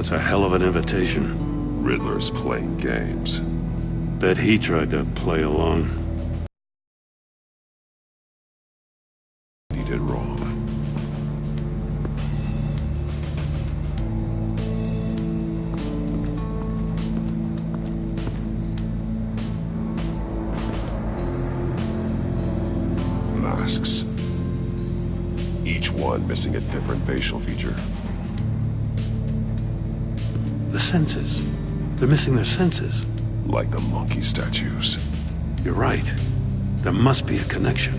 That's a hell of an invitation. Riddler's playing games. Bet he tried to play along. He did wrong. Masks. Each one missing a different facial feature. The senses. They're missing their senses. Like the monkey statues. You're right. There must be a connection.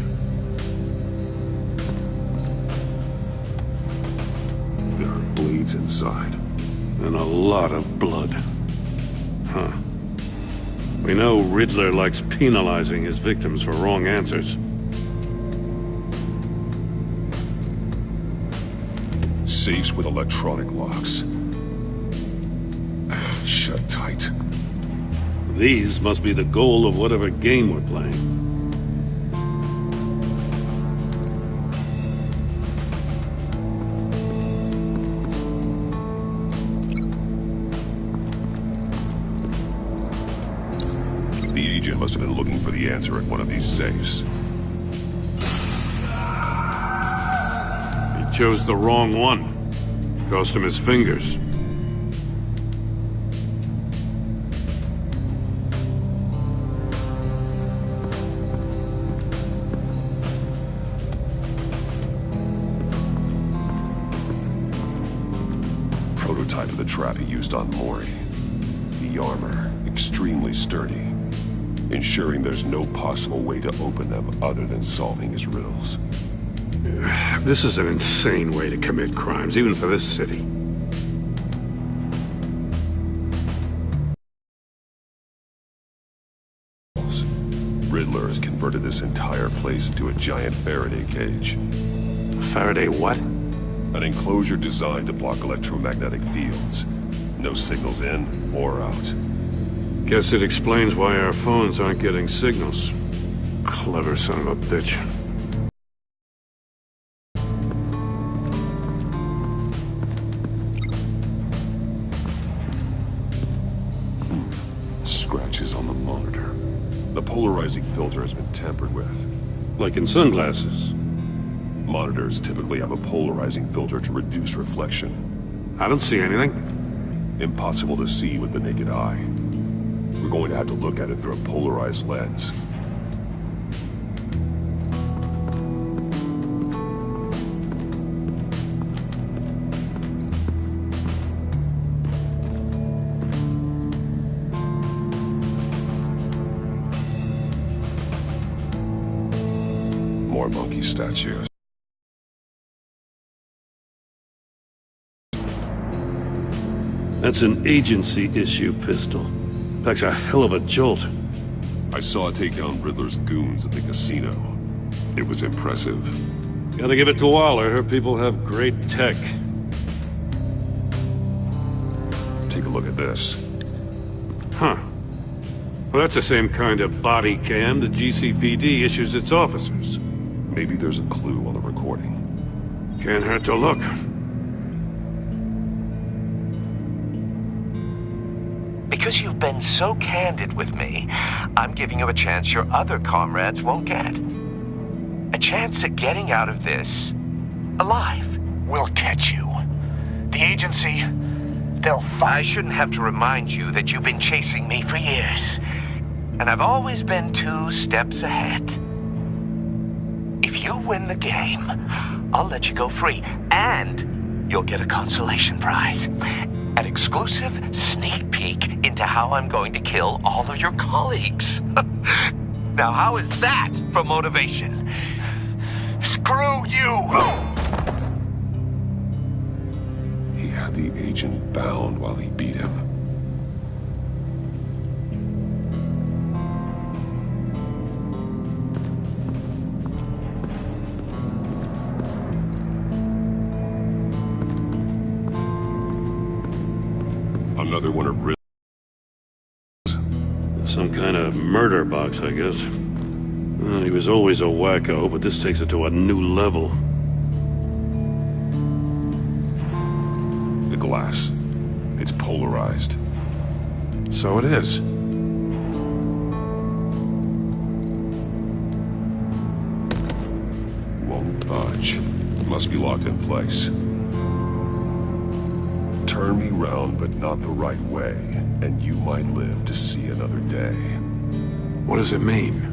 There are bleeds inside. And a lot of blood. Huh. We know Riddler likes penalizing his victims for wrong answers. Safes with electronic locks. Shut tight. These must be the goal of whatever game we're playing. The agent must have been looking for the answer at one of these safes. He chose the wrong one. Cost him his fingers. Prototype of the trap he used on Mori. The armor, extremely sturdy, ensuring there's no possible way to open them other than solving his riddles. This is an insane way to commit crimes, even for this city. Riddler has converted this entire place into a giant Faraday cage. Faraday what? An enclosure designed to block electromagnetic fields. No signals in or out. Guess it explains why our phones aren't getting signals. Clever son of a bitch. Scratches on the monitor. The polarizing filter has been tampered with. Like in sunglasses. Monitors typically have a polarizing filter to reduce reflection. I don't see anything. Impossible to see with the naked eye. We're going to have to look at it through a polarized lens. More monkey statues. That's an agency-issue pistol. Packs a hell of a jolt. I saw it take down Riddler's goons at the casino. It was impressive. Gotta give it to Waller. Her people have great tech. Take a look at this. Huh. Well, that's the same kind of body cam the GCPD issues its officers. Maybe there's a clue on the recording. Can't hurt to look. Because you've been so candid with me, I'm giving you a chance your other comrades won't get. A chance at getting out of this alive. We'll catch you. The agency, they'll find... I shouldn't have to remind you that you've been chasing me for years. And I've always been 2 steps ahead. If you win the game, I'll let you go free. And you'll get a consolation prize. An exclusive sneak peek into how I'm going to kill all of your colleagues. Now, how is that for motivation? Screw you! He had the agent bound while he beat him. Another one of Riddler's. Some kind of murder box, I guess. Well, he was always a wacko, but this takes it to a new level. The glass. It's polarized. So it is. Won't budge. Must be locked in place. Turn me round, but not the right way, and you might live to see another day. What does it mean?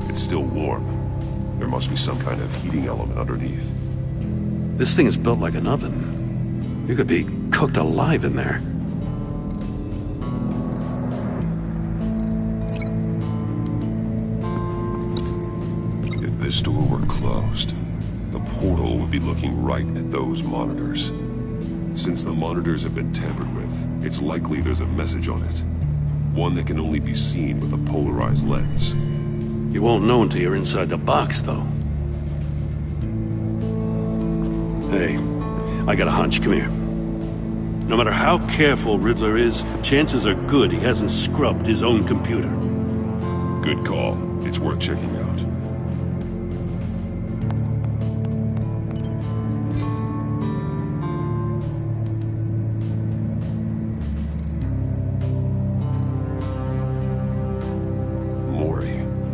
It's still warm. There must be some kind of heating element underneath. This thing is built like an oven. You could be cooked alive in there. If this door were closed, the portal would be looking right at those monitors. Since the monitors have been tampered with, it's likely there's a message on it. One that can only be seen with a polarized lens. You won't know until you're inside the box, though. Hey, I got a hunch. Come here. No matter how careful Riddler is, chances are good he hasn't scrubbed his own computer. Good call. It's worth checking out.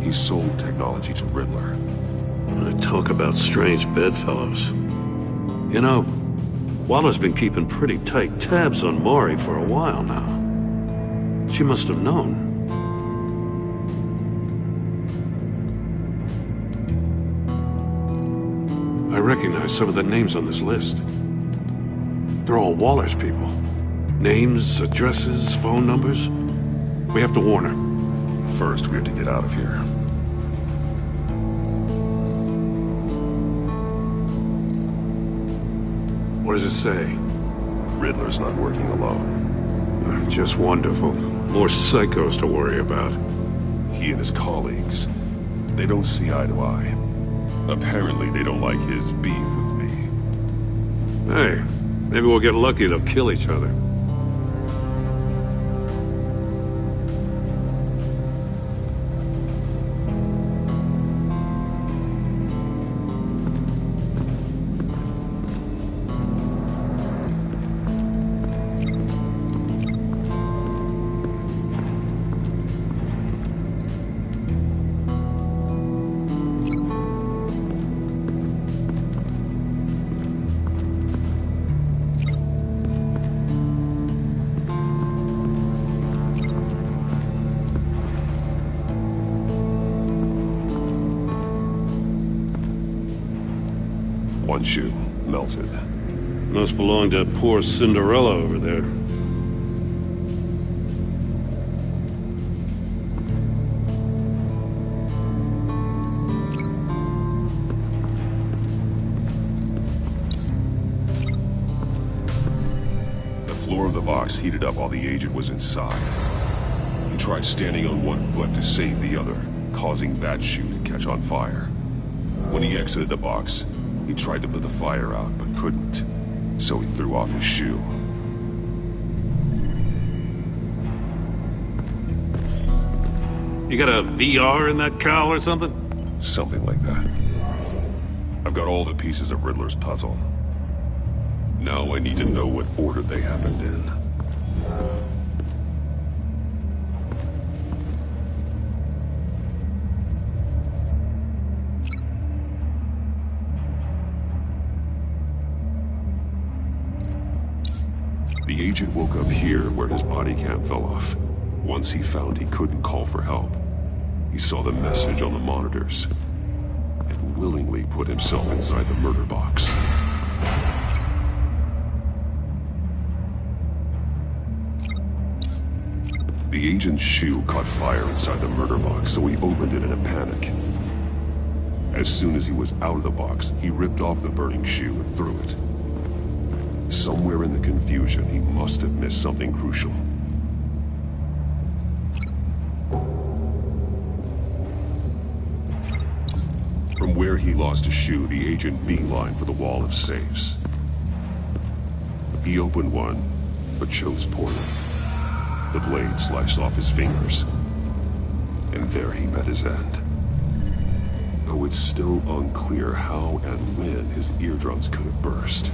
He sold technology to Riddler. Talk about strange bedfellows. You know, Waller's been keeping pretty tight tabs on Maury for a while now. She must have known. I recognize some of the names on this list. They're all Waller's people. Names, addresses, phone numbers. We have to warn her. First, we have to get out of here. What does it say? Riddler's not working alone. Just wonderful. More psychos to worry about. He and his colleagues, they don't see eye to eye. Apparently, they don't like his beef with me. Hey, maybe we'll get lucky to kill each other. One shoe, melted. Must belong to poor Cinderella over there. The floor of the box heated up while the agent was inside. He tried standing on one foot to save the other, causing that shoe to catch on fire. When he exited the box, he tried to put the fire out, but couldn't, so he threw off his shoe. You got a VR in that cowl or something? Something like that. I've got all the pieces of Riddler's puzzle. Now I need to know what order they happened in. The agent woke up here where his body cam fell off. Once he found he couldn't call for help, he saw the message on the monitors and willingly put himself inside the murder box. The agent's shoe caught fire inside the murder box, so he opened it in a panic. As soon as he was out of the box, he ripped off the burning shoe and threw it. Somewhere in the confusion, he must have missed something crucial. From where he lost a shoe, the agent beelined for the wall of safes. He opened one, but chose poorly. The blade sliced off his fingers, and there he met his end. though it's still unclear how and when his eardrums could have burst.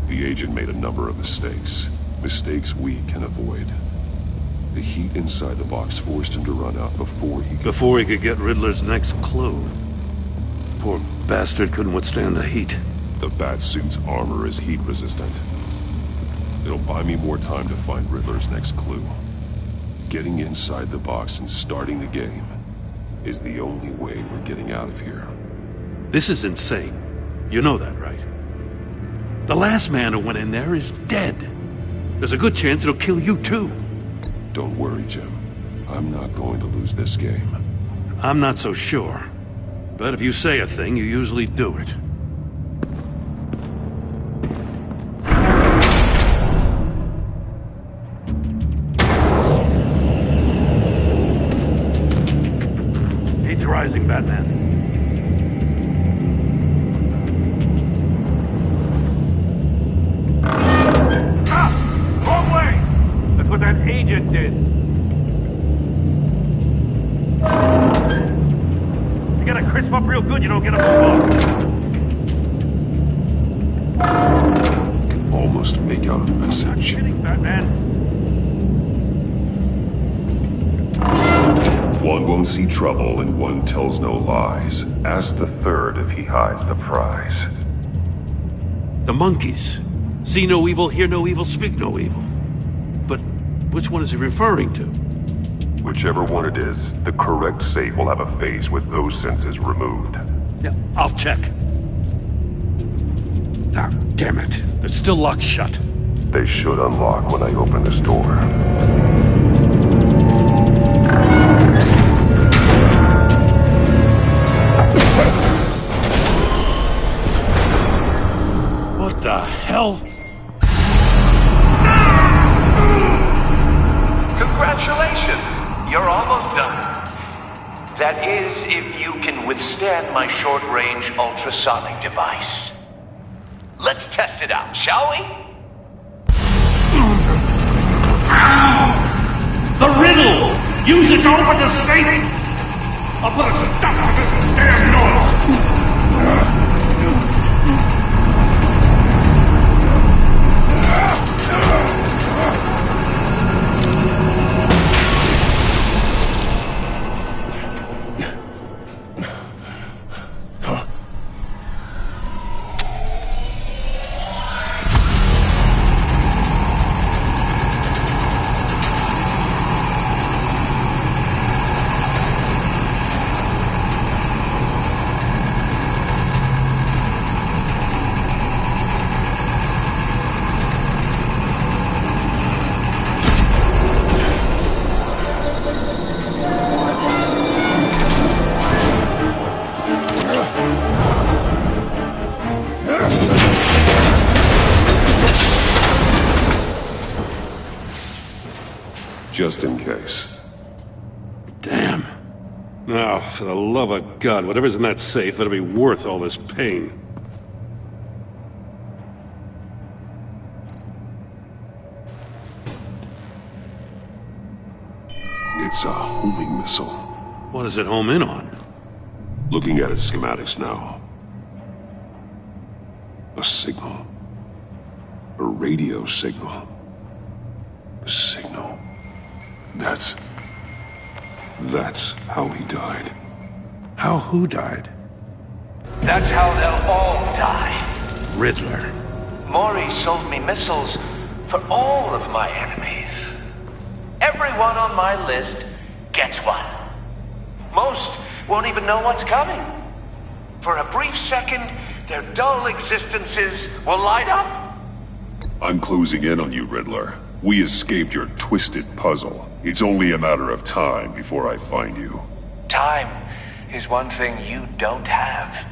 The agent made a number of mistakes. Mistakes we can avoid. The heat inside the box forced him to run out before he could get Riddler's next clue. Poor bastard couldn't withstand the heat. The Batsuit's armor is heat resistant. It'll buy me more time to find Riddler's next clue. Getting inside the box and starting the game is the only way we're getting out of here. This is insane. You know that, right? The last man who went in there is dead. There's a good chance it'll kill you too. Don't worry, Jim. I'm not going to lose this game. I'm not so sure. But if you say a thing, you usually do it. Heat's rising, Batman. Wrong way! That's what that agent did. You gotta crisp up real good, you don't get a I can almost make out a message. kidding, Batman. One won't see trouble and one tells no lies. Ask the third if he hides the prize. The monkeys. See no evil, hear no evil, speak no evil. But which one is he referring to? Whichever one it is, the correct safe will have a face with those senses removed. Yeah, I'll check. Ah, damn it. They're still locked shut. They should unlock when I open this door. What the hell? Congratulations! You're almost done. That is, if you can withstand my short-range ultrasonic device. Let's test it out, shall we? The riddle! Use it to open the safe! I'll put a stop to this damn noise! Just in case. Damn. Now, for the love of God, whatever's in that safe better be worth all this pain. It's a homing missile. What does it home in on? Looking at its schematics now. A signal. A radio signal. A signal. That's how he died. How who died? That's how they'll all die. Riddler. Maury sold me missiles for all of my enemies. Everyone on my list gets one. Most won't even know what's coming. For a brief second, their dull existences will light up. I'm closing in on you, Riddler. We escaped your twisted puzzle. It's only a matter of time before I find you. Time is one thing you don't have.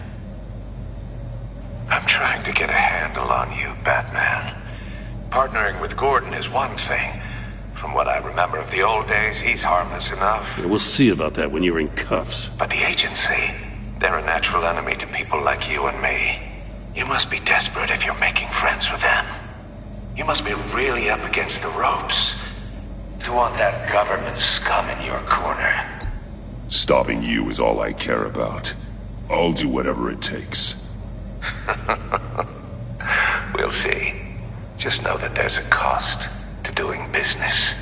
I'm trying to get a handle on you, Batman. Partnering with Gordon is one thing. From what I remember of the old days, he's harmless enough. Yeah, we'll see about that when you're in cuffs. But the agency, they're a natural enemy to people like you and me. You must be desperate if you're making friends with them. You must be really up against the ropes to want that government scum in your corner. Stopping you is all I care about. I'll do whatever it takes. We'll see. Just know that there's a cost to doing business.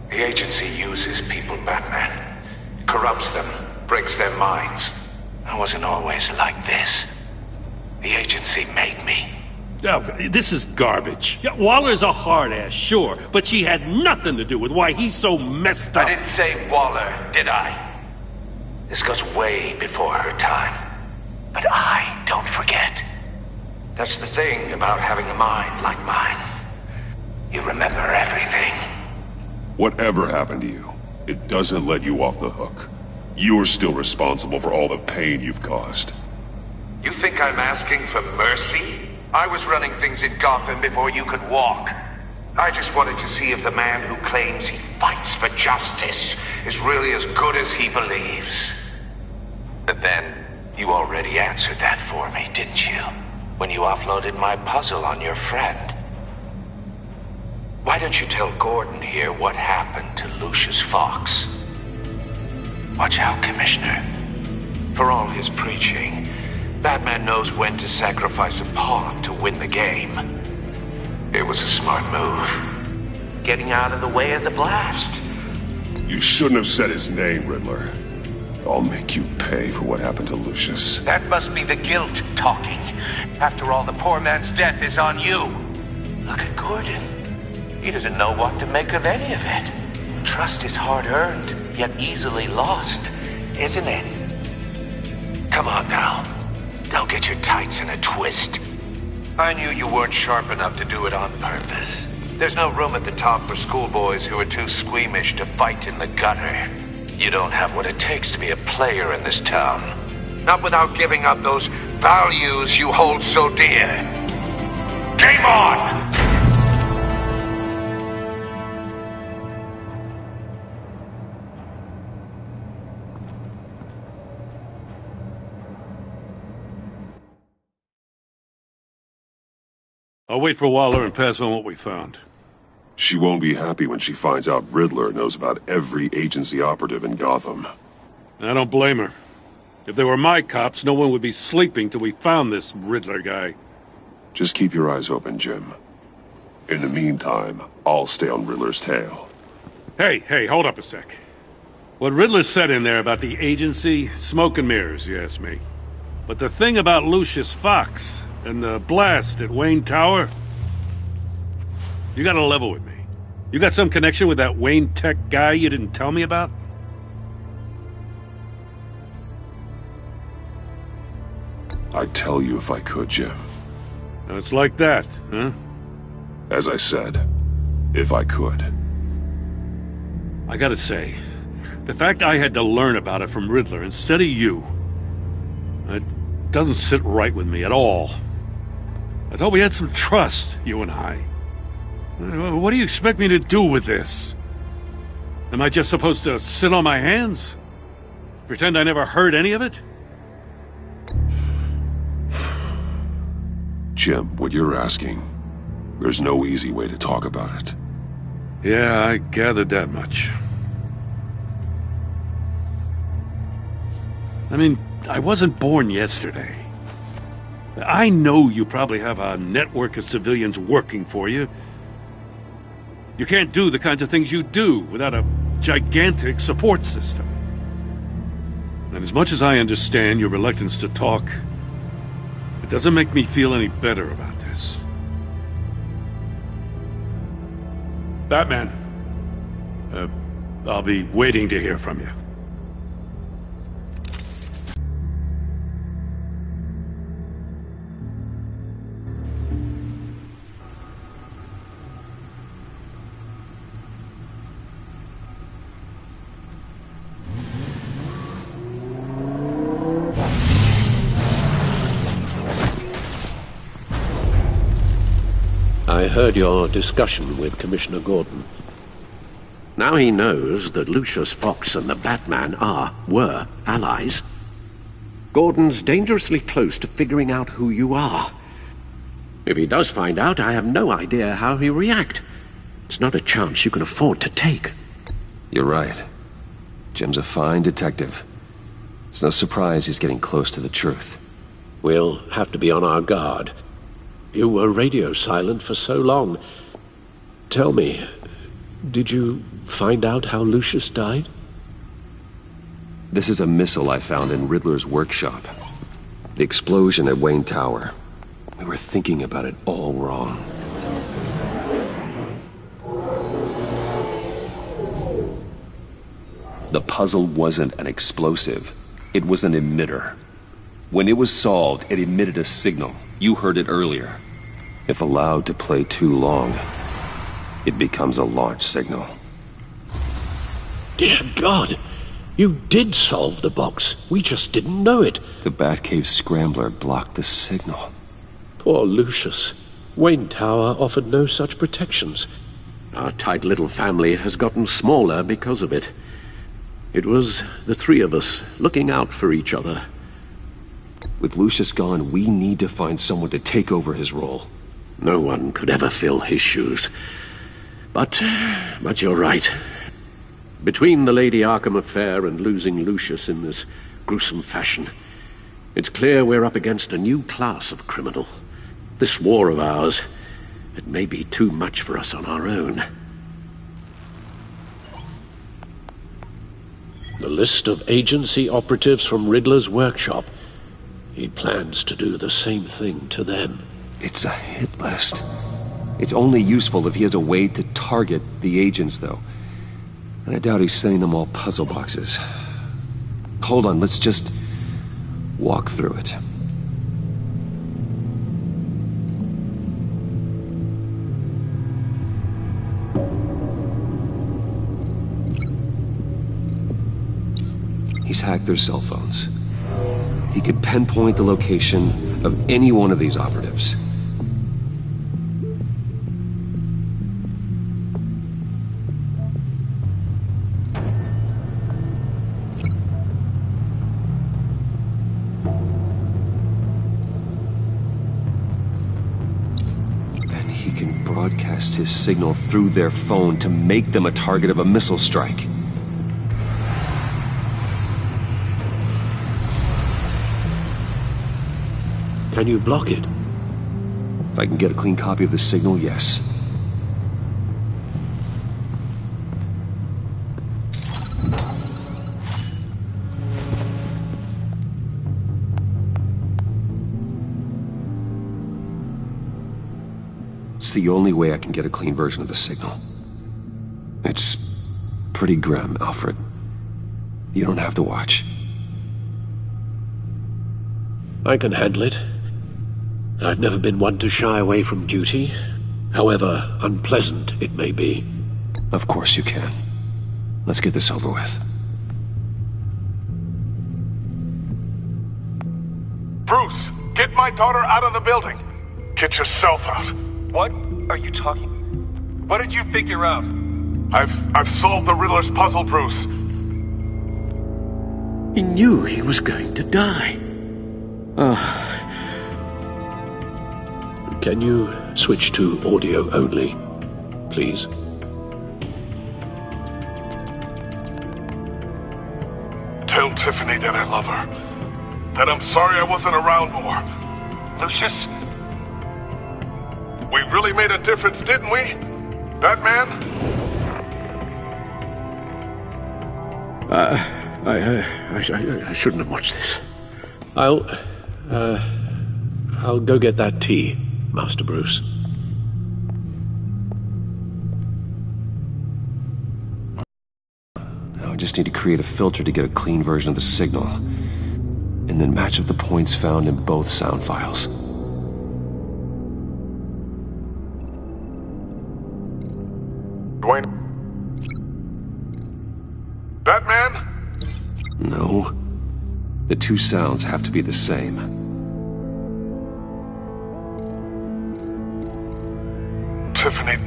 The agency uses people, Batman. Corrupts them, breaks their minds. I wasn't always like this. The agency made me. Oh, this is garbage. Yeah, Waller's a hard-ass, sure, but she had nothing to do with why he's so messed up. I didn't say Waller, did I? This goes way before her time. But I don't forget. That's the thing about having a mind like mine. You remember everything. Whatever happened to you, it doesn't let you off the hook. You're still responsible for all the pain you've caused. You think I'm asking for mercy? I was running things in Gotham before you could walk. I just wanted to see if the man who claims he fights for justice is really as good as he believes. But then, you already answered that for me, didn't you? When you offloaded my puzzle on your friend. Why don't you tell Gordon here what happened to Lucius Fox? Watch out, Commissioner. For all his preaching, Batman knows when to sacrifice a pawn to win the game. It was a smart move. Getting out of the way of the blast. You shouldn't have said his name, Riddler. I'll make you pay for what happened to Lucius. That must be the guilt talking. After all, the poor man's death is on you. Look at Gordon. He doesn't know what to make of any of it. Trust is hard-earned, yet easily lost, isn't it? Come on now. Don't get your tights in a twist. I knew you weren't sharp enough to do it on purpose. There's no room at the top for schoolboys who are too squeamish to fight in the gutter. You don't have what it takes to be a player in this town. Not without giving up those values you hold so dear. Game on! I'll wait for Waller and pass on what we found. She won't be happy when she finds out Riddler knows about every agency operative in Gotham. I don't blame her. If they were my cops, no one would be sleeping till we found this Riddler guy. Just keep your eyes open, Jim. In the meantime, I'll stay on Riddler's tail. Hey, hold up a sec. What Riddler said in there about the agency, smoke and mirrors, you ask me. But the thing about Lucius Fox and the blast at Wayne Tower, you gotta level with me. You got some connection with that Wayne Tech guy you didn't tell me about? I'd tell you if I could, Jim. Now it's like that, huh? As I said, if I could. I gotta say, the fact I had to learn about it from Riddler instead of you, it doesn't sit right with me at all. I thought we had some trust, you and I. What do you expect me to do with this? Am I just supposed to sit on my hands? Pretend I never heard any of it? Jim, what you're asking, there's no easy way to talk about it. Yeah, I gathered that much. I mean, I wasn't born yesterday. I know you probably have a network of civilians working for you. You can't do the kinds of things you do without a gigantic support system. And as much as I understand your reluctance to talk, it doesn't make me feel any better about this. Batman, I'll be waiting to hear from you. I heard your discussion with Commissioner Gordon. Now he knows that Lucius Fox and the Batman were allies. Gordon's dangerously close to figuring out who you are. If he does find out, I have no idea how he'll react. It's not a chance you can afford to take. You're right. Jim's a fine detective. It's no surprise he's getting close to the truth. We'll have to be on our guard. You were radio silent for so long. Tell me, did you find out how Lucius died? This is a missile I found in Riddler's workshop. The explosion at Wayne Tower. We were thinking about it all wrong. The puzzle wasn't an explosive. It was an emitter. When it was solved, it emitted a signal. You heard it earlier. If allowed to play too long, it becomes a launch signal. Dear God! You did solve the box. We just didn't know it. The Batcave scrambler blocked the signal. Poor Lucius. Wayne Tower offered no such protections. Our tight little family has gotten smaller because of it. It was the three of us looking out for each other. With Lucius gone, we need to find someone to take over his role. No one could ever fill his shoes. But you're right. Between the Lady Arkham affair and losing Lucius in this gruesome fashion, it's clear we're up against a new class of criminal. This war of ours, it may be too much for us on our own. The list of agency operatives from Riddler's workshop. He plans to do the same thing to them. It's a hit list. It's only useful if he has a way to target the agents, though. And I doubt he's sending them all puzzle boxes. Hold on, let's just walk through it. He's hacked their cell phones. He could pinpoint the location of any one of these operatives. And he can broadcast his signal through their phone to make them a target of a missile strike. Can you block it? If I can get a clean copy of the signal, yes. It's the only way I can get a clean version of the signal. It's pretty grim, Alfred. You don't have to watch. I can handle it. I've never been one to shy away from duty, however unpleasant it may be. Of course you can. Let's get this over with. Bruce, get my daughter out of the building. Get yourself out. What are you talking? What did you figure out? I've solved the Riddler's puzzle, Bruce. He knew he was going to die. Can you switch to audio only, please? Tell Tiffany that I love her. That I'm sorry I wasn't around more. Lucius? We really made a difference, didn't we? Batman? I shouldn't have watched this. I'll go get that tea, Master Bruce. Now I just need to create a filter to get a clean version of the signal, and then match up the points found in both sound files. Dwayne? Batman? No. The two sounds have to be the same. Tiffany.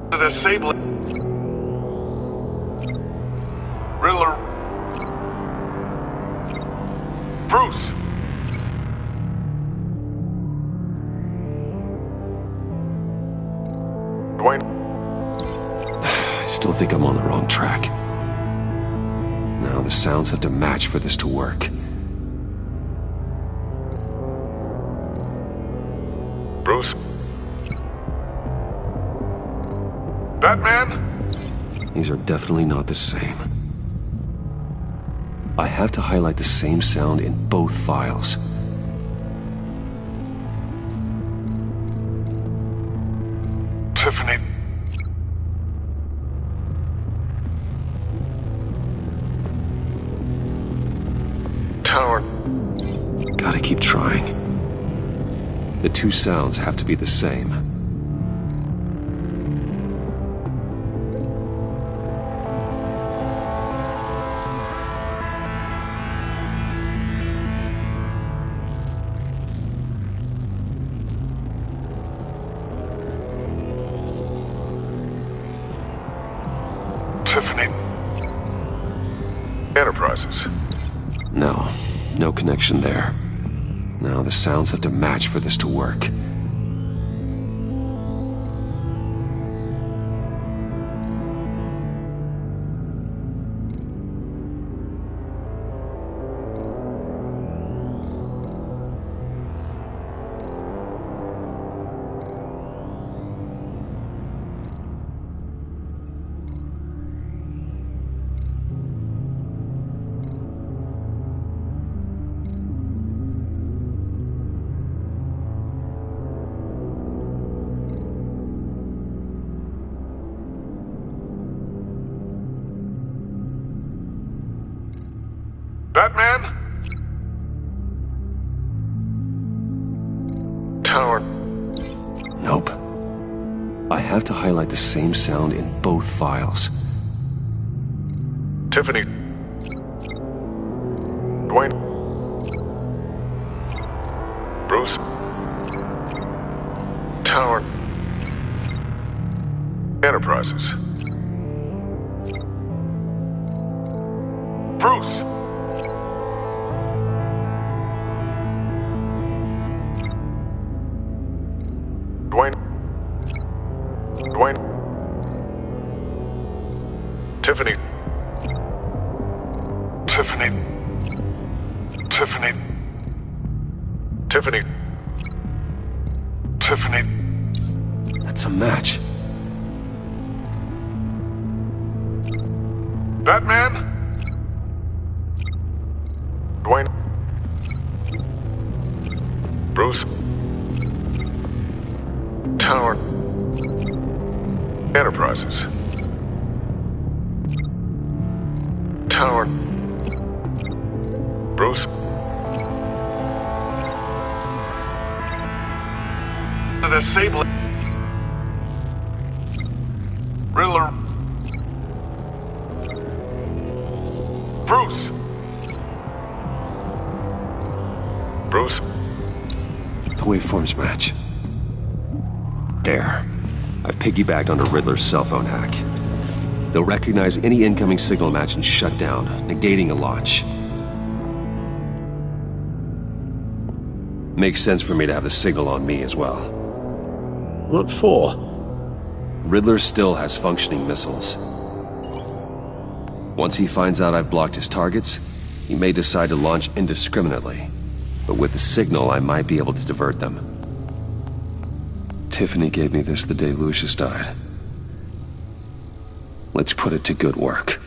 The Sable. Riddler. Bruce. Dwayne. I still think I'm on the wrong track. Now the sounds have to match for this to work. Bruce? Batman? These are definitely not the same. I have to highlight the same sound in both files. Tiffany. Tower. Gotta keep trying. The two sounds have to be the same. Tiffany. Enterprises. No connection there. Now the sounds have to match for this to work. Batman? Tower. Nope. I have to highlight the same sound in both files. Tiffany. Dwayne. Bruce. Tower. Enterprises. Bruce. Dwayne. Tiffany. Tiffany. Tiffany. Tiffany. Tiffany. That's a match. Batman? Dwayne. Bruce. Tower. Enterprises. Tower. Bruce. The Sable. Riddler. Bruce. Bruce. The waveforms match. There. I've piggybacked onto Riddler's cell phone hack. They'll recognize any incoming signal match and shut down, negating a launch. Makes sense for me to have the signal on me as well. What for? Riddler still has functioning missiles. Once he finds out I've blocked his targets, he may decide to launch indiscriminately. But with the signal, I might be able to divert them. Tiffany gave me this the day Lucius died. Let's put it to good work.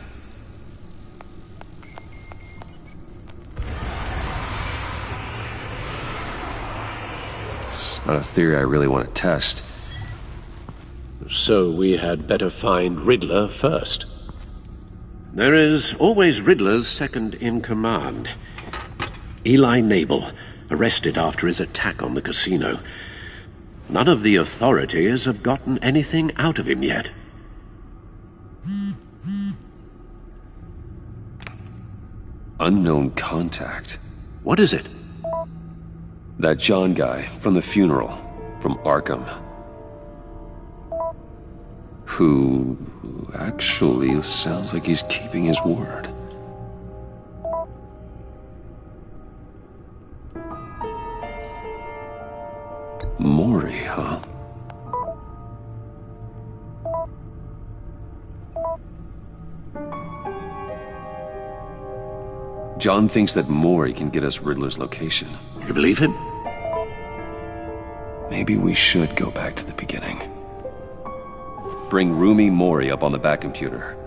It's not a theory I really want to test. So we had better find Riddler first. There is always Riddler's second-in-command. Eli Nabel, arrested after his attack on the casino. None of the authorities have gotten anything out of him yet. Unknown contact. What is it? That John guy from the funeral, from Arkham. Who actually sounds like he's keeping his word. Maury, huh? John thinks that Mori can get us Riddler's location. You believe him? Maybe we should go back to the beginning. Bring Rumi Mori up on the back computer.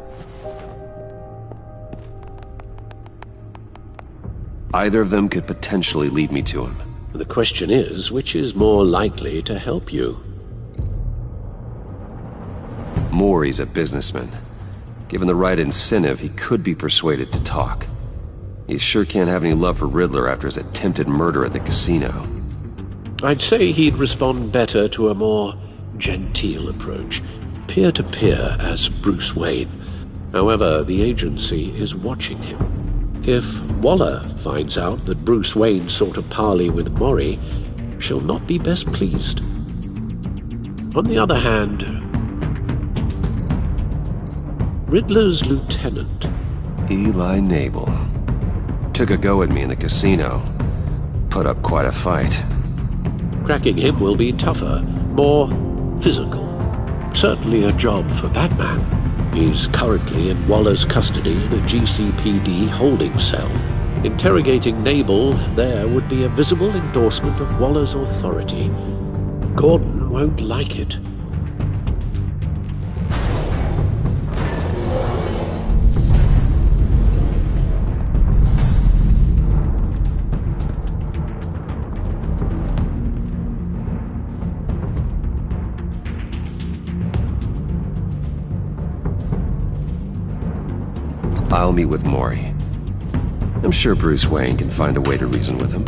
Either of them could potentially lead me to him. The question is, which is more likely to help you? Mori's a businessman. Given the right incentive, he could be persuaded to talk. He sure can't have any love for Riddler after his attempted murder at the casino. I'd say he'd respond better to a more genteel approach, peer-to-peer as Bruce Wayne. However, the agency is watching him. If Waller finds out that Bruce Wayne sought a parley with Mori, she'll not be best pleased. On the other hand, Riddler's lieutenant, Eli Nabel, took a go at me in the casino. Put up quite a fight. cracking him will be tougher, more physical. Certainly a job for Batman. He's currently in Waller's custody in a GCPD holding cell. Interrogating Nabel there would be a visible endorsement of Waller's authority. Gordon won't like it. I'll meet with Mori. I'm sure Bruce Wayne can find a way to reason with him.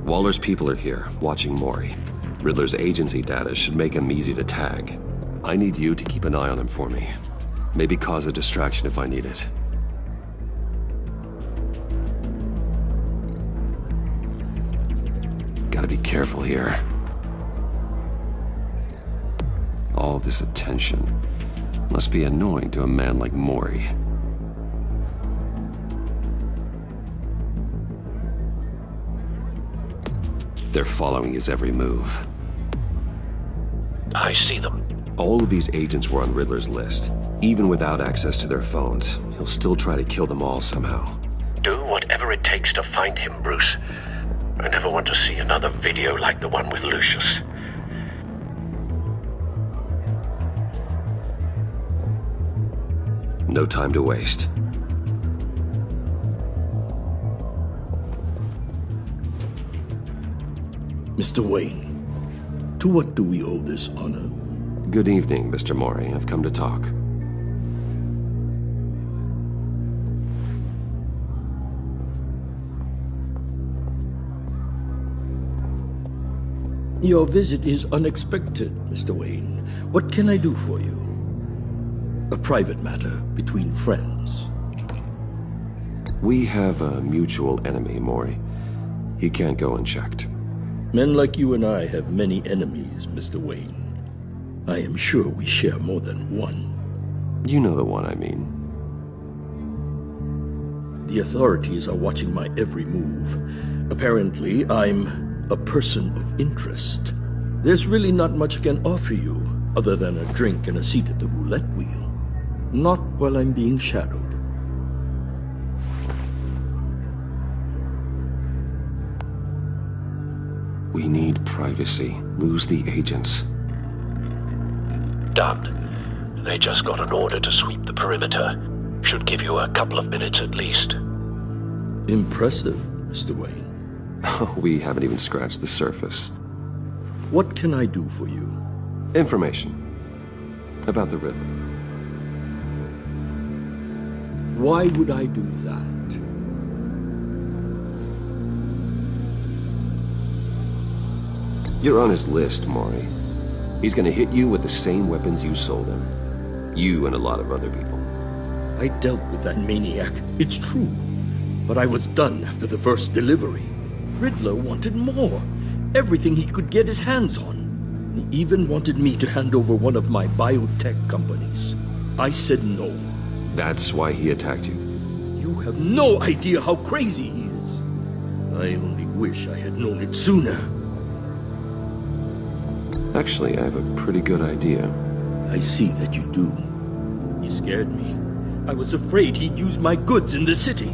Waller's people are here, watching Mori. Riddler's agency data should make him easy to tag. I need you to keep an eye on him for me. Maybe cause a distraction if I need it. Gotta be careful here. All this attention must be annoying to a man like Mori. They're following his every move. I see them. All of these agents were on Riddler's list. Even without access to their phones, he'll still try to kill them all somehow. Do whatever it takes to find him, Bruce. I never want to see another video like the one with Lucius. No time to waste. Mr. Wayne, to what do we owe this honor? Good evening, Mr. Mori. I've come to talk. Your visit is unexpected, Mr. Wayne. What can I do for you? A private matter between friends. We have a mutual enemy, Mori. He can't go unchecked. Men like you and I have many enemies, Mr. Wayne. I am sure we share more than one. You know the one I mean. The authorities are watching my every move. Apparently, I'm a person of interest. There's really not much I can offer you, other than a drink and a seat at the roulette wheel. Not while I'm being shadowed. We need privacy. Lose the agents. Done. They just got an order to sweep the perimeter. Should give you a couple of minutes at least. Impressive, Mr. Wayne. We haven't even scratched the surface. What can I do for you? Information. About the Riddler. Why would I do that? You're on his list, Maury. He's gonna hit you with the same weapons you sold him. You and a lot of other people. I dealt with that maniac, it's true. But I was done after the first delivery. Riddler wanted more. Everything he could get his hands on. He even wanted me to hand over one of my biotech companies. I said no. That's why he attacked you. You have no idea how crazy he is. I only wish I had known it sooner. Actually, I have a pretty good idea. I see that you do. He scared me. I was afraid he'd use my goods in the city.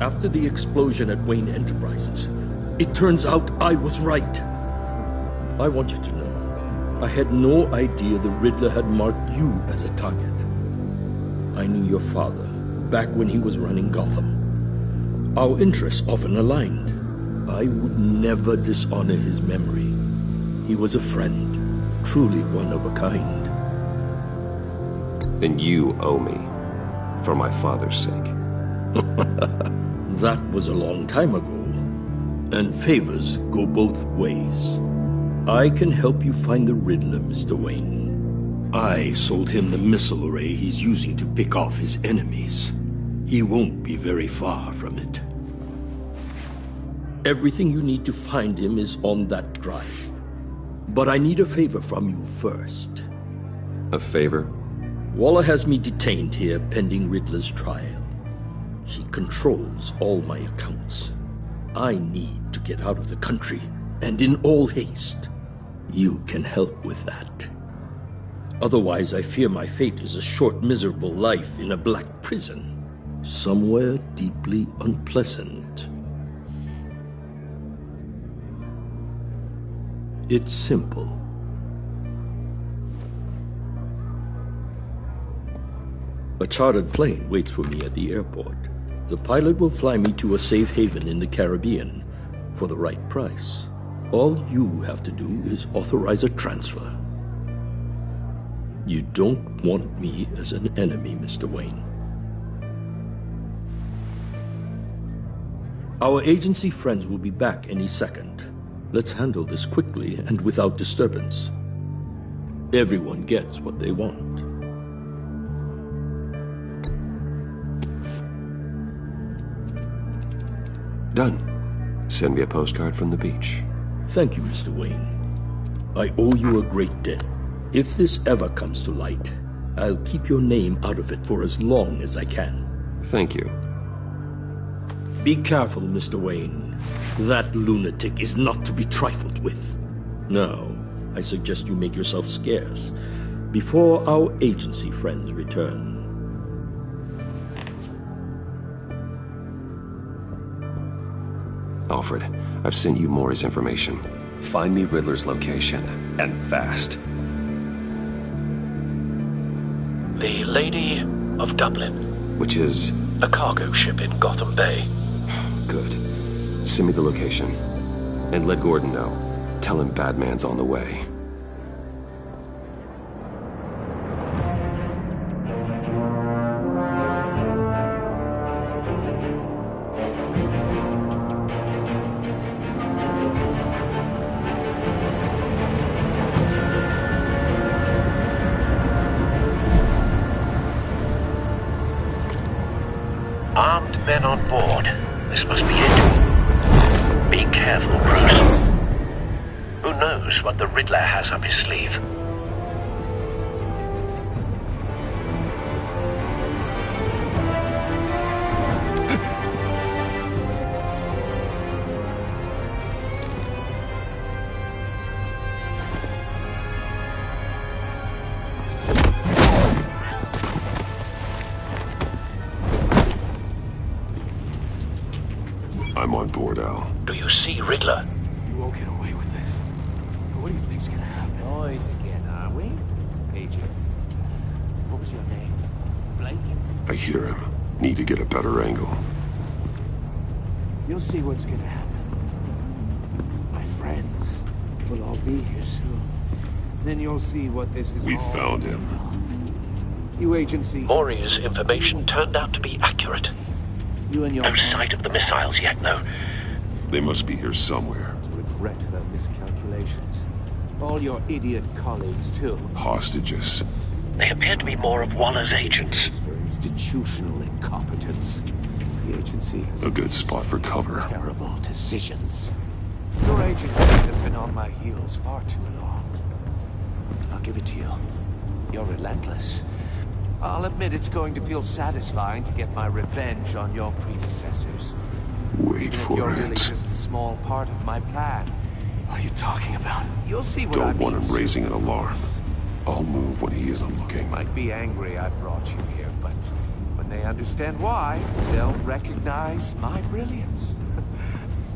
After the explosion at Wayne Enterprises, it turns out I was right. I want you to know, I had no idea the Riddler had marked you as a target. I knew your father back when he was running Gotham. Our interests often aligned. I would never dishonor his memory. He was a friend, truly one of a kind. Then you owe me, for my father's sake. That was a long time ago, and favors go both ways. I can help you find the Riddler, Mr. Wayne. I sold him the missile array he's using to pick off his enemies. He won't be very far from it. Everything you need to find him is on that drive. But I need a favor from you first. A favor? Waller has me detained here pending Riddler's trial. She controls all my accounts. I need to get out of the country, and in all haste. You can help with that. Otherwise, I fear my fate is a short, miserable life in a black prison, somewhere deeply unpleasant. It's simple. A chartered plane waits for me at the airport. The pilot will fly me to a safe haven in the Caribbean for the right price. All you have to do is authorize a transfer. You don't want me as an enemy, Mr. Wayne. Our agency friends will be back any second. Let's handle this quickly and without disturbance. Everyone gets what they want. Done. Send me a postcard from the beach. Thank you, Mr. Wayne. I owe you a great debt. If this ever comes to light, I'll keep your name out of it for as long as I can. Thank you. Be careful, Mr. Wayne. That lunatic is not to be trifled with. Now, I suggest you make yourself scarce before our agency friends return. Alfred, I've sent you Maury's information. Find me Riddler's location, and fast. The Lady of Dublin. Which is? A cargo ship in Gotham Bay. Good. Send me the location. And let Gordon know. Tell him Batman's on the way. Armed men on board. This must be it. Be careful, Bruce. Who knows what the Riddler has up his sleeve? I'm on board, Al. Do you see Riddler? You won't get away with this. What do you think's gonna happen? Noise again, are we? Agent. What was your name? Blake? I hear him. Need to get a better angle. You'll see what's gonna happen. My friends will all be here soon. Then you'll see what this is We all found him. You agency. Maury's information turned out to be accurate. You and your No sight of the missiles yet, though. They must be here somewhere. regret her miscalculations. All your idiot colleagues, too. Hostages. They appear to be more of Waller's agents. For institutional incompetence. The agency has A good spot for cover. terrible decisions. Your agency has been on my heels far too long. I'll give it to you. You're relentless. I'll admit it's going to feel satisfying to get my revenge on your predecessors. Wait for You're really it. just a small part of my plan. What are you talking about? You'll see what I Don't mean want him soon. raising an alarm. I'll move when he isn't looking. Might be angry I brought you here, but when they understand why, they'll recognize my brilliance.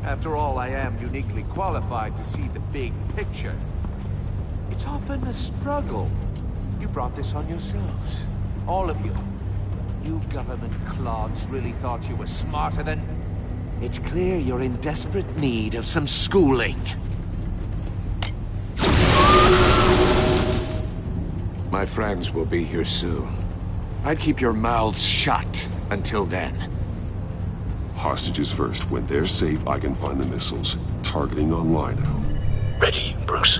After all, I am uniquely qualified to see the big picture. It's often a struggle. You brought this on yourselves. All of you. You government clods really thought you were smarter than... It's clear you're in desperate need of some schooling. My friends will be here soon. I'd keep your mouths shut until then. Hostages first. When they're safe, I can find the missiles. Targeting online now. Ready, Bruce.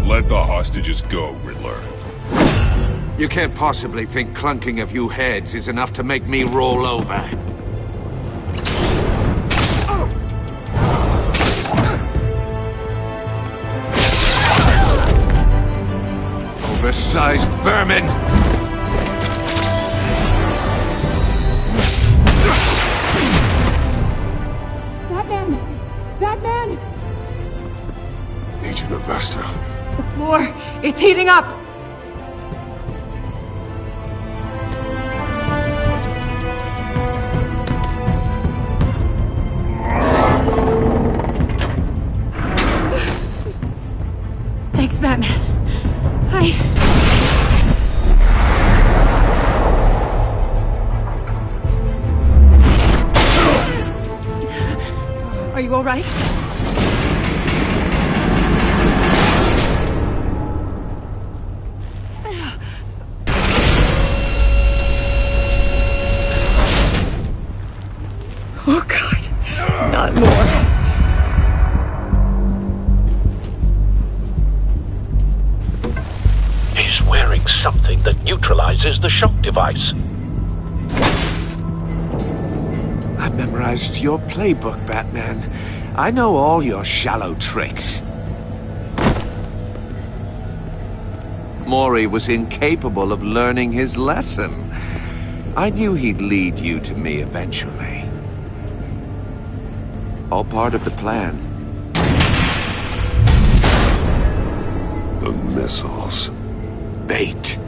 Let the hostages go, Riddler. You can't possibly think clunking a few heads is enough to make me roll over. Oversized vermin! Batman! Batman! Agent Avesta. The floor, it's heating up! Thanks, Batman. Are you all right? Oh, God. Not more. He's wearing something that neutralizes the shock device. I've memorized your playbook, Batman. I know all your shallow tricks. Mori was incapable of learning his lesson. I knew he'd lead you to me eventually. All part of the plan. The missiles. Bait.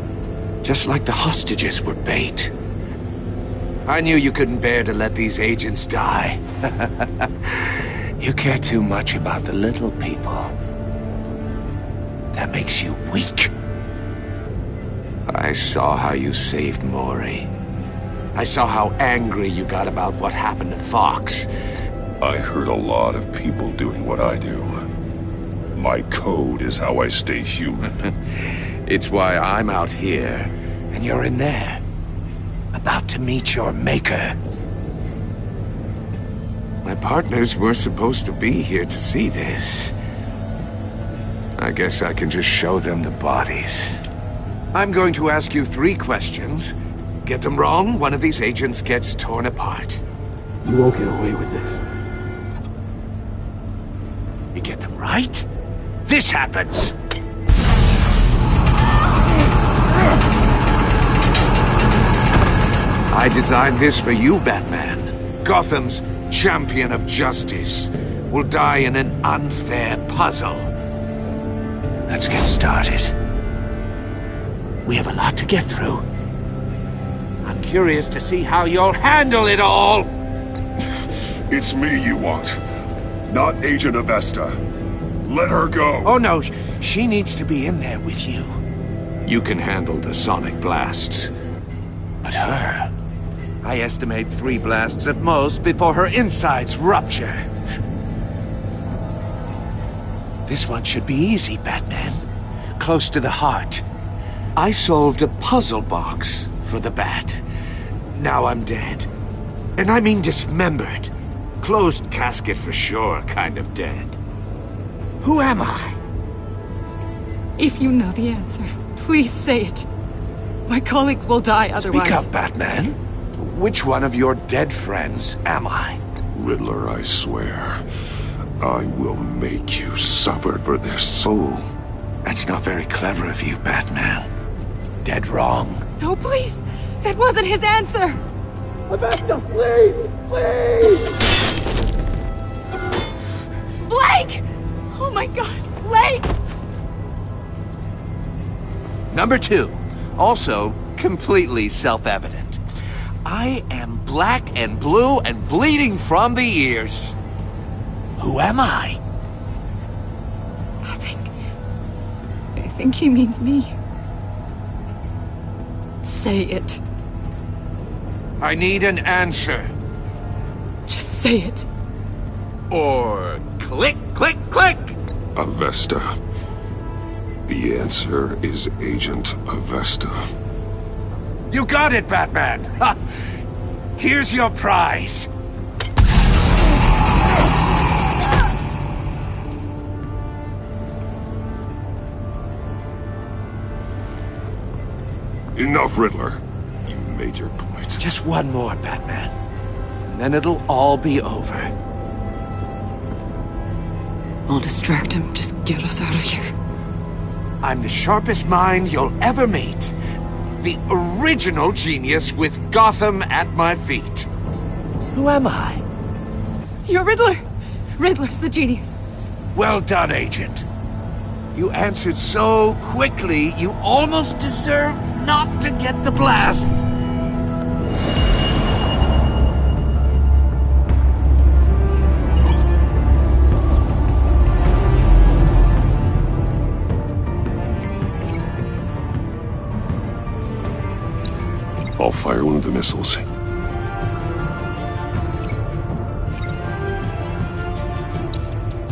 Just like the hostages were bait. I knew you couldn't bear to let these agents die. You care too much about the little people. That makes you weak. I saw how you saved Mori. I saw how angry you got about what happened to Fox. I heard a lot of people doing what I do. My code is how I stay human. It's why I'm out here, and you're in there. About to meet your maker. My partners were supposed to be here to see this. I guess I can just show them the bodies. I'm going to ask you 3 questions. Get them wrong, one of these agents gets torn apart. You won't get away with this. You get them right, this happens! I designed this for you, Batman. Gotham's champion of justice will die in an unfair puzzle. Let's get started. We have a lot to get through. I'm curious to see how you'll handle it all! It's me you want, not Agent Avesta. Let her go! Oh no, she needs to be in there with you. You can handle the sonic blasts. But her... I estimate 3 blasts at most before her insides rupture. This one should be easy, Batman. Close to the heart. I solved a puzzle box for the Bat. Now I'm dead. And I mean dismembered. Closed casket for sure, kind of dead. Who am I? If you know the answer, please say it. My colleagues will die otherwise. Speak up, Batman. Which one of your dead friends am I? Riddler, I swear. I will make you suffer for this. Oh, that's not very clever of you, Batman. Dead wrong. No, please! That wasn't his answer! Augusta, please! Please! Blake! Oh my god, Blake! Number 2. Also, completely self-evident. I am black and blue and bleeding from the ears. Who am I? I think he means me. Say it. I need an answer. Just say it. Or click, click, click! Avesta. The answer is Agent Avesta. You got it, Batman! Ha! Here's your prize. Enough, Riddler. You made your point. Just one more, Batman. And then it'll all be over. I'll distract him. Just get us out of here. I'm the sharpest mind you'll ever meet. The original genius with Gotham at my feet. Who am I? You're Riddler. Riddler's the genius. Well done, Agent. You answered so quickly, you almost deserve not to get the blast. I'll fire one of the missiles.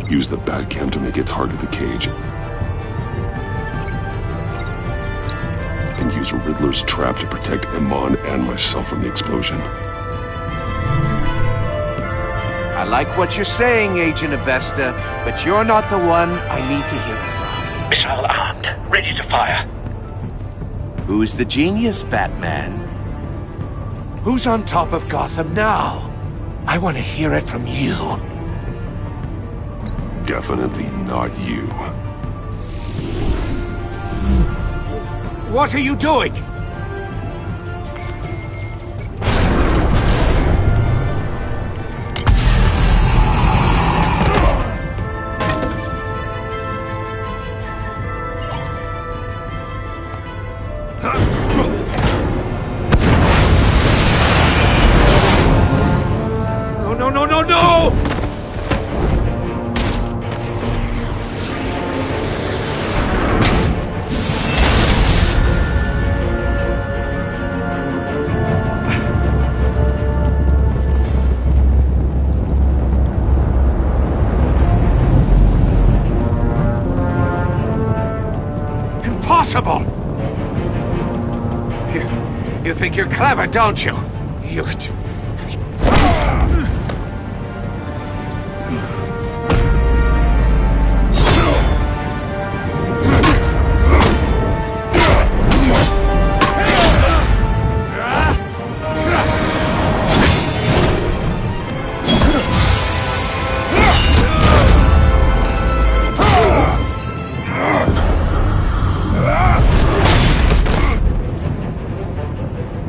Use the Batcam to make it target the cage. And use Riddler's trap to protect Iman and myself from the explosion. I like what you're saying, Agent Avesta, but you're not the one I need to hear it from. Missile armed, ready to fire. Who's the genius, Batman? Who's on top of Gotham now? I want to hear it from you. Definitely not you. What are you doing? No, no, no, no! Impossible! You think you're clever, don't you? You...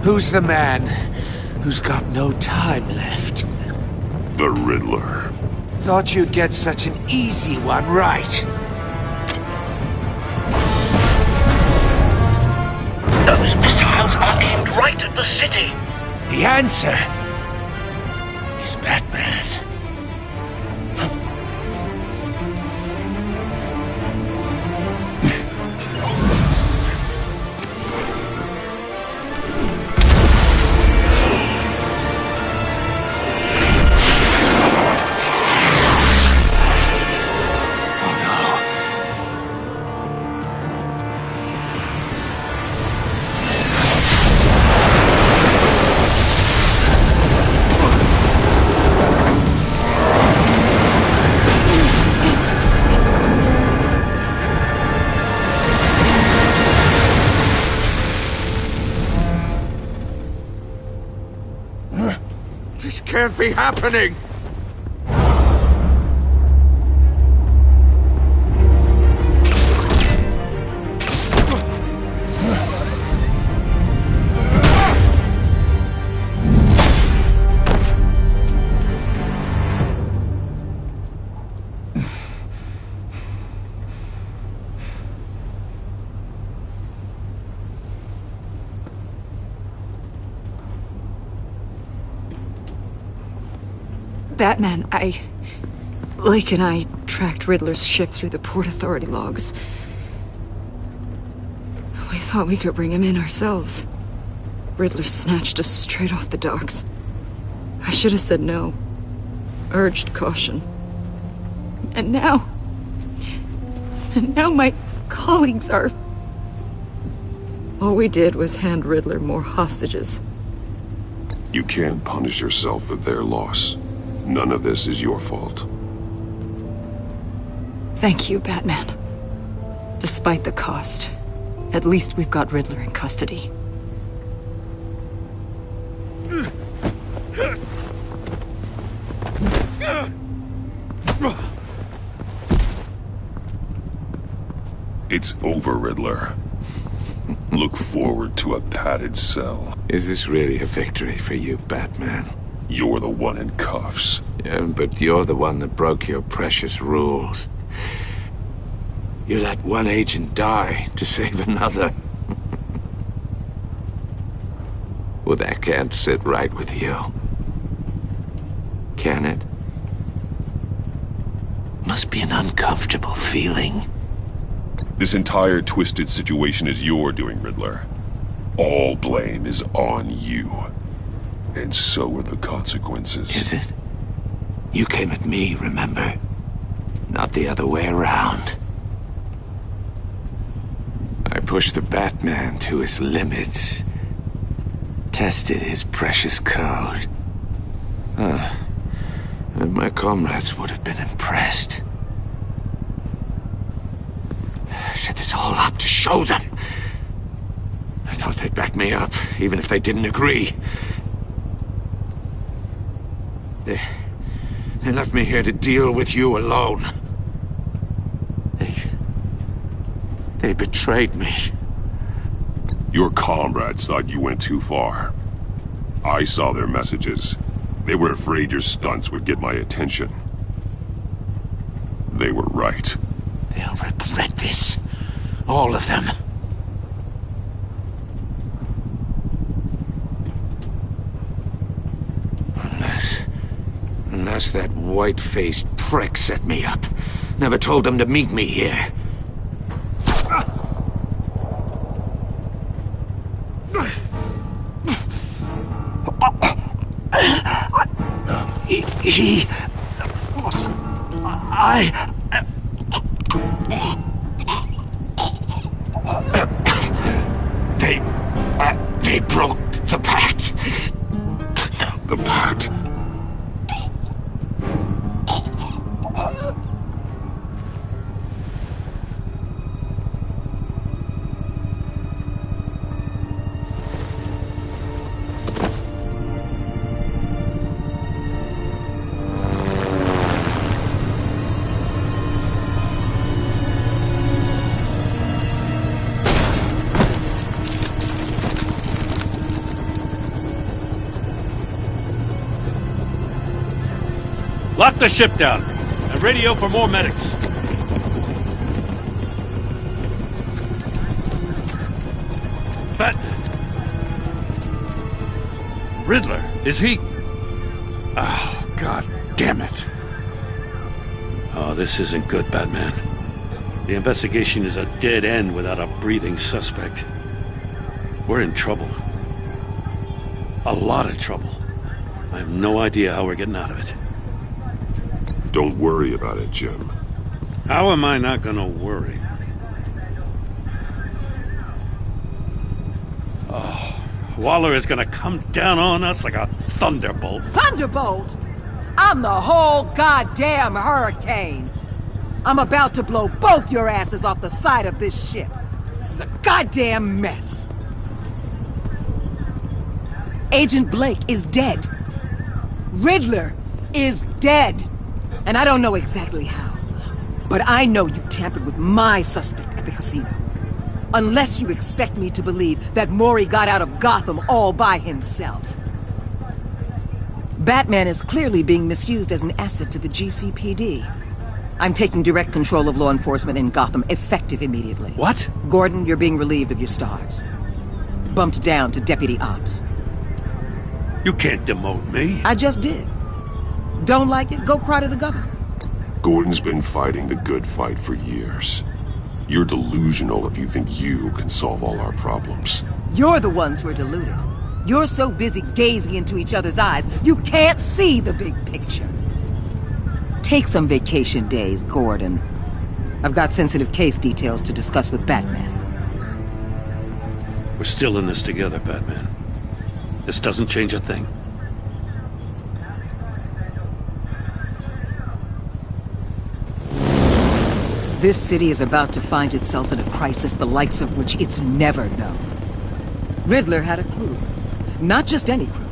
Who's the man who's got no time left? The Riddler. Thought you'd get such an easy one right. Those missiles are aimed right at the city. The answer is Batman. This can't be happening! Batman, Lake and I tracked Riddler's ship through the Port Authority logs. We thought we could bring him in ourselves. Riddler snatched us straight off the docks. I should have said no. Urged caution. And now my colleagues are... All we did was hand Riddler more hostages. You can't punish yourself for their loss. None of this is your fault. Thank you, Batman. Despite the cost, at least we've got Riddler in custody. It's over, Riddler. Look forward to a padded cell. Is this really a victory for you, Batman? You're the one in cuffs. Yeah, but you're the one that broke your precious rules. You let one agent die to save another. Well, that can't sit right with you. Can it? Must be an uncomfortable feeling. This entire twisted situation is your doing, Riddler. All blame is on you. And so are the consequences. Is it? You came at me, remember? Not the other way around. I pushed the Batman to his limits. Tested his precious code. And my comrades would have been impressed. I set this all up to show them. I thought they'd back me up, even if they didn't agree. They left me here to deal with you alone. They betrayed me. Your comrades thought you went too far. I saw their messages. They were afraid your stunts would get my attention. They were right. They'll regret this. All of them. Unless that white-faced prick set me up. Never told them to meet me here. They broke the pact. The pact? Lock the ship down and radio for more medics. But... Riddler, is he... Oh, God damn it. Oh, this isn't good, Batman. The investigation is a dead end without a breathing suspect. We're in trouble. A lot of trouble. I have no idea how we're getting out of it. Don't worry about it, Jim. How am I not gonna worry? Oh, Waller is gonna come down on us like a thunderbolt. Thunderbolt? I'm the whole goddamn hurricane. I'm about to blow both your asses off the side of this ship. This is a goddamn mess. Agent Blake is dead. Riddler is dead. And I don't know exactly how. But I know you tampered with my suspect at the casino. Unless you expect me to believe that Mori got out of Gotham all by himself. Batman is clearly being misused as an asset to the GCPD. I'm taking direct control of law enforcement in Gotham, effective immediately. What? Gordon, you're being relieved of your stars. Bumped down to Deputy Ops. You can't demote me. I just did. Don't like it? Go cry to the governor. Gordon's been fighting the good fight for years. You're delusional if you think you can solve all our problems. You're the ones who are deluded. You're so busy gazing into each other's eyes, you can't see the big picture. Take some vacation days, Gordon. I've got sensitive case details to discuss with Batman. We're still in this together, Batman. This doesn't change a thing. This city is about to find itself in a crisis the likes of which it's never known. Riddler had a crew. Not just any crew.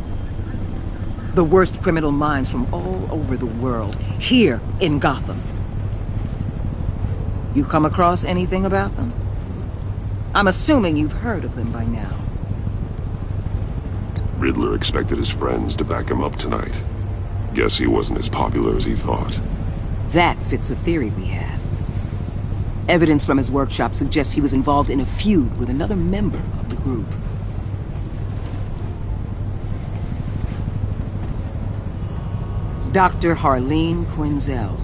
The worst criminal minds from all over the world, here in Gotham. You come across anything about them? I'm assuming you've heard of them by now. Riddler expected his friends to back him up tonight. Guess he wasn't as popular as he thought. That fits a theory we have. Evidence from his workshop suggests he was involved in a feud with another member of the group. Dr. Harleen Quinzel,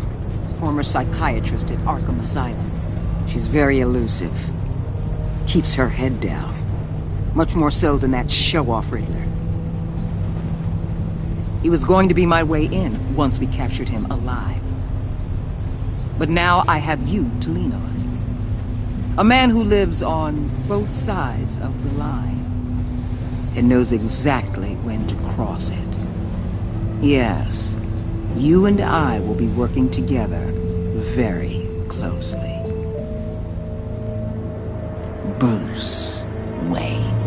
former psychiatrist at Arkham Asylum. She's very elusive. Keeps her head down. Much more so than that show-off Riddler. He was going to be my way in once we captured him alive. But now I have you to lean on. A man who lives on both sides of the line and knows exactly when to cross it. Yes, you and I will be working together very closely. Bruce Wayne.